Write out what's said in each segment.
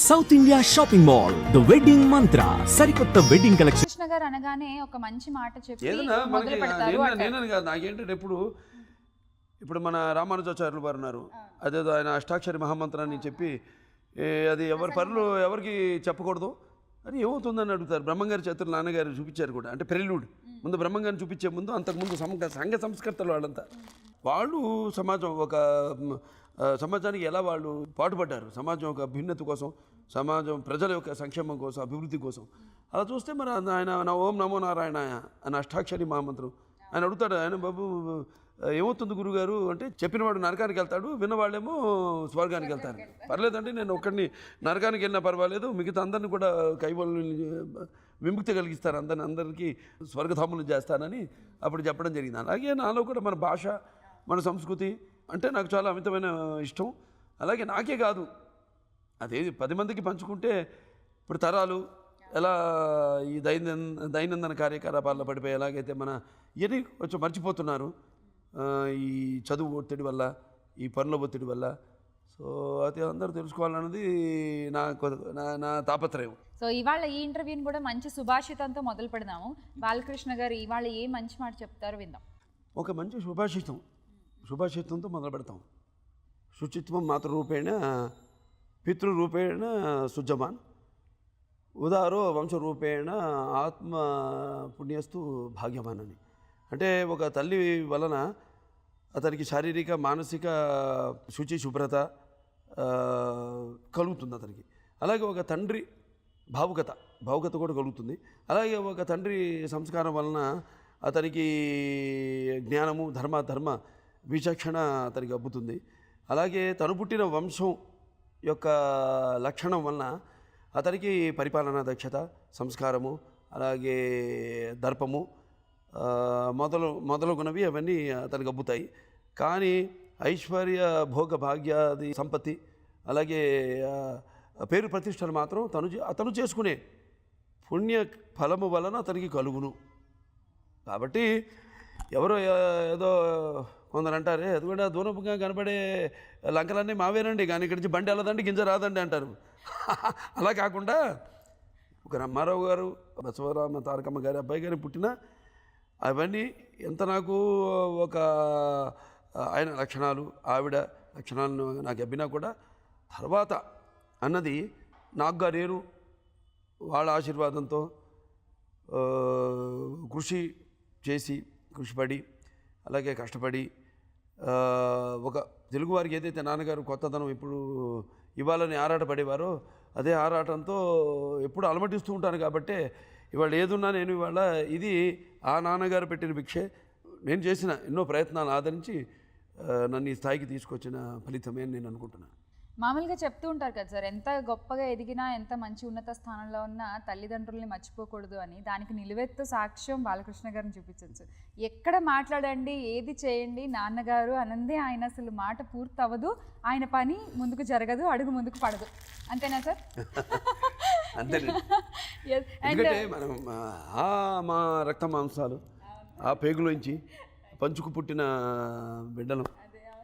South India shopping mall the wedding మంత్ర సరికొత్త wedding collection. Krishna గారు అనగానే ఒక మంచి మాట చెప్పి ఏదైనా మొదలు పెడతారు అంటారు. నేనని కాదు, నాకేంటంటే ఇప్పుడు మన రామానుజాచార్యులు వారు ఉన్నారు, అదేదో ఆయన అష్టాక్షరి మహామంత్రాన్ని చెప్పి అది ఎవరి పనులు ఎవరికి చెప్పకూడదు అని ఏమవుతుందని అడుగుతారు. బ్రహ్మంగారి చేతులు నాన్నగారు చూపించారు కూడా, అంటే ప్రెల్యూడ్ ముందు బ్రహ్మంగారిని చూపించే ముందు అంతకుముందు సంఘ సంస్కర్తలు వాళ్ళంతా వాళ్ళు సమాజానికి ఎలా వాళ్ళు పాటుపడ్డారు, సమాజం యొక్క అభ్యున్నతి కోసం, సమాజం ప్రజల యొక్క సంక్షేమం కోసం, అభివృద్ధి కోసం. అలా చూస్తే మరి ఆయన నా ఓం నమో నారాయణాయ అని అష్టాక్షరి మహామంత్రం ఆయన అడుగుతాడు. ఆయన బాబు ఏమవుతుంది గురుగారు అంటే, చెప్పినవాడు నరకానికి వెళ్తాడు, విన్నవాళ్ళేమో స్వర్గానికి వెళ్తారు. పర్లేదండి, నేను ఒక్కడిని నరకానికి వెళ్ళినా పర్వాలేదు, మిగతా అందరిని కూడా కైవల్యం విముక్తి కలిగిస్తారు, అందరికీ స్వర్గధాములు చేస్తానని అప్పుడు చెప్పడం జరిగింది. అలాగే నాలో కూడా మన భాష, మన సంస్కృతి అంటే నాకు చాలా అమితమైన ఇష్టం. అలాగే నాకే కాదు, అదే 10 మందికి పంచుకుంటే ఇప్పుడు తరాలు ఎలా ఈ దైనందిన కార్యకలాపాల్లో పడిపోయి ఎలాగైతే మన ఇవన్నీ కొంచెం మర్చిపోతున్నారు ఈ చదువు ఒత్తిడి వల్ల, ఈ పనుల ఒత్తిడి వల్ల. సో అది అందరూ తెలుసుకోవాలన్నది నా తాపత్రయం. సో ఇవాళ ఈ ఇంటర్వ్యూని కూడా మంచి సుభాషితంతో మొదలు పెడదాము. బాలకృష్ణ గారు ఇవాళ ఏ మంచి మాట చెప్తారో విందాం. ఒక మంచి సుభాషితంతో మొదలు పెడతాం. శుచిత్వం మాతృరూపేణ పితృరూపేణ సుజమాన్ ఉదారో వంశరూపేణ ఆత్మ పుణ్యస్తు భాగ్యమాన్ అని. అంటే ఒక తల్లి వలన అతనికి శారీరక మానసిక శుభ్రత కలుగుతుంది అతనికి. అలాగే ఒక తండ్రి భావుకత కూడా కలుగుతుంది. అలాగే ఒక తండ్రి సంస్కారం వలన అతనికి జ్ఞానము ధర్మ విచక్షణ అతనికి అబ్బుతుంది. అలాగే తను పుట్టిన వంశం యొక్క లక్షణం వలన అతనికి పరిపాలనా దక్షత, సంస్కారము, అలాగే దర్పము మొదలగునవి అవన్నీ అతనికి అబ్బుతాయి. కానీ ఐశ్వర్య భోగ భాగ్యాది సంపత్తి, అలాగే పేరు ప్రతిష్టలు మాత్రం అతను చేసుకునే పుణ్య ఫలము వలన అతనికి కలుగును. కాబట్టి ఎవరో ఏదో కొందరు అంటారే, అది కూడా దూరంగా కనబడే లంకలన్నీ మావేనండి, కానీ ఇక్కడి నుంచి బండి వెళ్ళదండి, గింజ రాదండి అంటారు. అలా కాకుండా ఒక రామారావు గారు, బసవరామ తారకమ్మ గారి అబ్బాయి గారి పుట్టిన అవన్నీ ఎంత నాకు ఒక ఆయన లక్షణాలు, ఆవిడ లక్షణాలను నాకు అబ్బినా కూడా తర్వాత అన్నది నాకుగా నేను వాళ్ళ ఆశీర్వాదంతో కృషిపడి అలాగే కష్టపడి ఒక తెలుగువారికి ఏదైతే నాన్నగారు కొత్తదనం ఇప్పుడు ఇవ్వాలని ఆరాటపడేవారో అదే ఆరాటంతో ఎప్పుడు అలమటిస్తూ ఉంటాను. కాబట్టి ఇవాళ ఏదున్నా నేను ఇవాళ ఇది ఆ నాన్నగారు పెట్టిన భిక్షే, నేను చేసిన ఎన్నో ప్రయత్నాలు ఆదరించి నన్ను ఈ స్థాయికి తీసుకొచ్చిన ఫలితమే అని నేను అనుకుంటున్నాను. మామూలుగా చెప్తూ ఉంటారు కదా సార్, ఎంత గొప్పగా ఎదిగినా, ఎంత మంచి ఉన్నత స్థానంలో ఉన్నా తల్లిదండ్రుల్ని మర్చిపోకూడదు అని. దానికి నిలువెత్తు సాక్ష్యం బాలకృష్ణ గారిని చూపించచ్చు. ఎక్కడ మాట్లాడండి, ఏది చేయండి, నాన్నగారు అనందే ఆయన అసలు మాట పూర్తి అవ్వదు, ఆయన పని ముందుకు జరగదు, అడుగు ముందుకు పడదు. అంతేనా సార్? అంతే. మనం మా రక్త మాంసాలు ఆ పేగులోంచి పంచుకు పుట్టిన బిడ్డలు,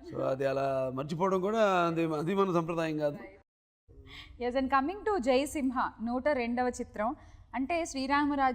సో అది అలా మర్చిపోవడం కూడా అది మన సంప్రదాయం కాదు. Yes. And coming to Jayasimha 102వ చిత్రం, అంటే శ్రీరామరాజ్యం